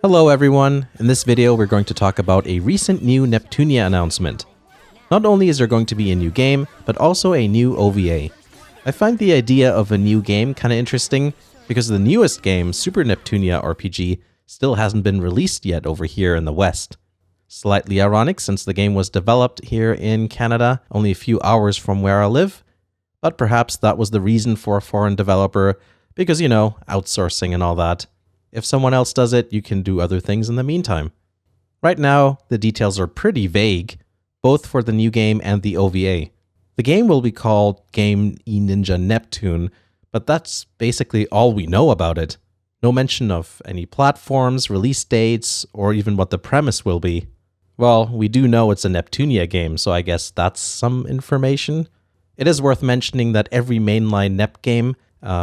Hello everyone, in this video we're going to talk about a recent new Neptunia announcement. Not only is there going to be a new game, but also a new OVA. I find the idea of a new game kinda interesting, because the newest game, Super Neptunia RPG, still hasn't been released yet over here in the West. Slightly ironic since the game was developed here in Canada, only a few hours from where I live, but perhaps that was the reason for a foreign developer, because outsourcing and all that. If someone else does it, you can do other things in the meantime. Right now, the details are pretty vague, both for the new game and the OVA. The game will be called Game E-Ninja Neptune, but that's basically all we know about it. No mention of any platforms, release dates, or even what the premise will be. Well, we do know it's a Neptunia game, so I guess that's some information. It is worth mentioning that every mainline Nep game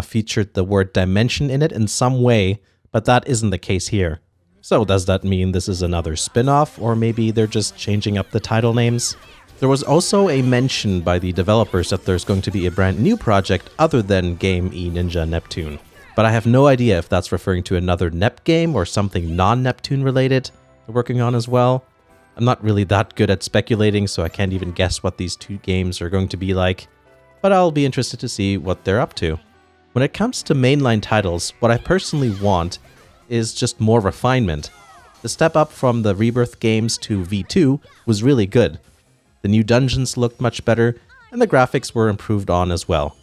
featured the word dimension in it in some way, but that isn't the case here. So does that mean this is another spin-off, or maybe they're just changing up the title names? There was also a mention by the developers that there's going to be a brand new project other than Game E-Ninja Neptune. But I have no idea if that's referring to another Nep game or something non-Neptune related they're working on as well. I'm not really that good at speculating, so I can't even guess what these two games are going to be like, but I'll be interested to see what they're up to. When it comes to mainline titles, what I personally want is just more refinement. The step up from the Rebirth games to V2 was really good. The new dungeons looked much better, and the graphics were improved on as well.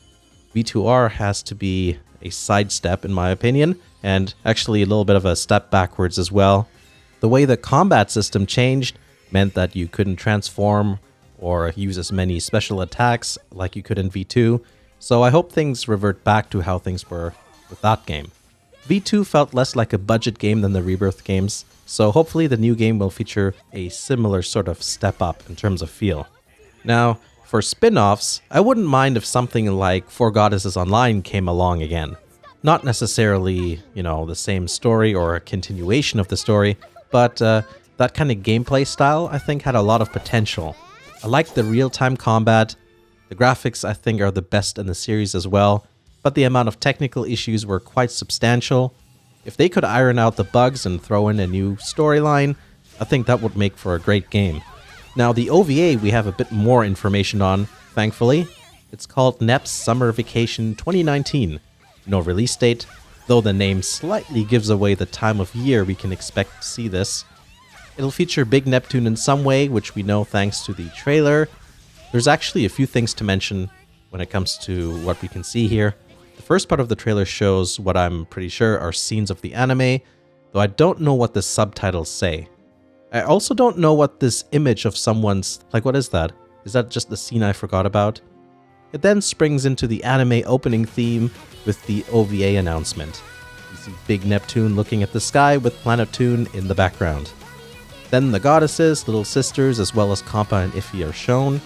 V2R has to be a sidestep in my opinion, and actually a little bit of a step backwards as well. The way the combat system changed meant that you couldn't transform or use as many special attacks like you could in V2, so I hope things revert back to how things were with that game. V2 felt less like a budget game than the Rebirth games, so hopefully the new game will feature a similar sort of step up in terms of feel. Now, for spin-offs, I wouldn't mind if something like Four Goddesses Online came along again. Not necessarily, the same story or a continuation of the story, but that kind of gameplay style I think had a lot of potential. I like the real-time combat. The graphics, I think, are the best in the series as well, but the amount of technical issues were quite substantial. If they could iron out the bugs and throw in a new storyline, I think that would make for a great game. Now, the OVA we have a bit more information on, thankfully. It's called Nep's Summer Vacation 2019. No release date, though the name slightly gives away the time of year we can expect to see this. It'll feature Big Neptune in some way, which we know thanks to the trailer. There's actually a few things to mention when it comes to what we can see here. The first part of the trailer shows what I'm pretty sure are scenes of the anime, though I don't know what the subtitles say. I also don't know what this image of someone's... what is that? Is that just the scene I forgot about? It then springs into the anime opening theme with the OVA announcement. You see Big Neptune looking at the sky with Planeptune in the background. Then the goddesses, little sisters, as well as Compa and Iffy are shown.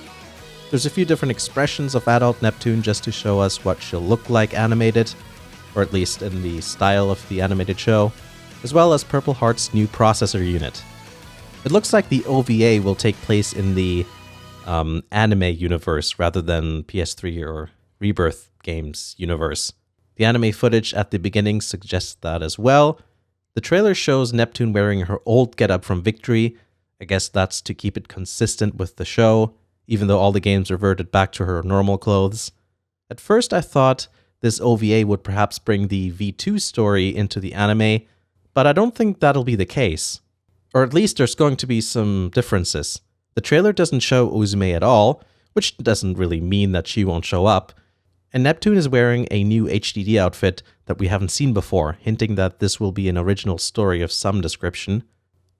There's a few different expressions of adult Neptune just to show us what she'll look like animated, or at least in the style of the animated show, as well as Purple Heart's new processor unit. It looks like the OVA will take place in the anime universe rather than PS3 or Rebirth games universe. The anime footage at the beginning suggests that as well. The trailer shows Neptune wearing her old getup from Victory. I guess that's to keep it consistent with the show, even though all the games reverted back to her normal clothes. At first I thought this OVA would perhaps bring the V2 story into the anime, but I don't think that'll be the case. Or at least there's going to be some differences. The trailer doesn't show Uzume at all, which doesn't really mean that she won't show up. And Neptune is wearing a new HDD outfit that we haven't seen before, hinting that this will be an original story of some description.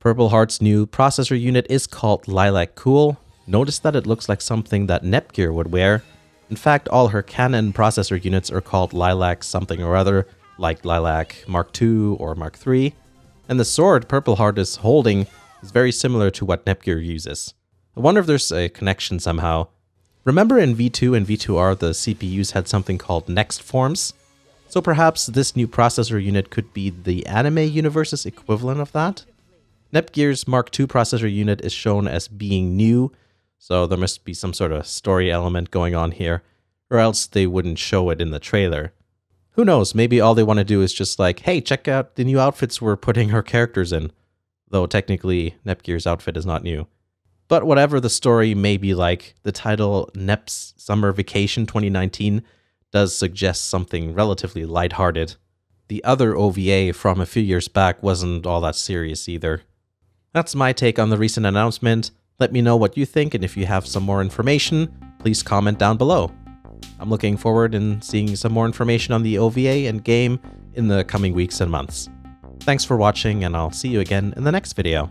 Purple Heart's new processor unit is called Lilac Cool. Notice that it looks like something that Nepgear would wear. In fact, all her canon processor units are called Lilac something or other, like Lilac Mark II or Mark III. And the sword Purple Heart is holding is very similar to what Nepgear uses. I wonder if there's a connection somehow. Remember in V2 and V2R the CPUs had something called Next Forms? So perhaps this new processor unit could be the anime universe's equivalent of that? Nepgear's Mark II processor unit is shown as being new, so there must be some sort of story element going on here, or else they wouldn't show it in the trailer. Who knows, maybe all they want to do is just like, hey, check out the new outfits we're putting our characters in. Though technically, Nepgear's outfit is not new. But whatever the story may be like, the title Nep's Summer Vacation 2019 does suggest something relatively lighthearted. The other OVA from a few years back wasn't all that serious either. That's my take on the recent announcement. Let me know what you think, and if you have some more information, please comment down below. I'm looking forward to seeing some more information on the OVA and game in the coming weeks and months. Thanks for watching, and I'll see you again in the next video.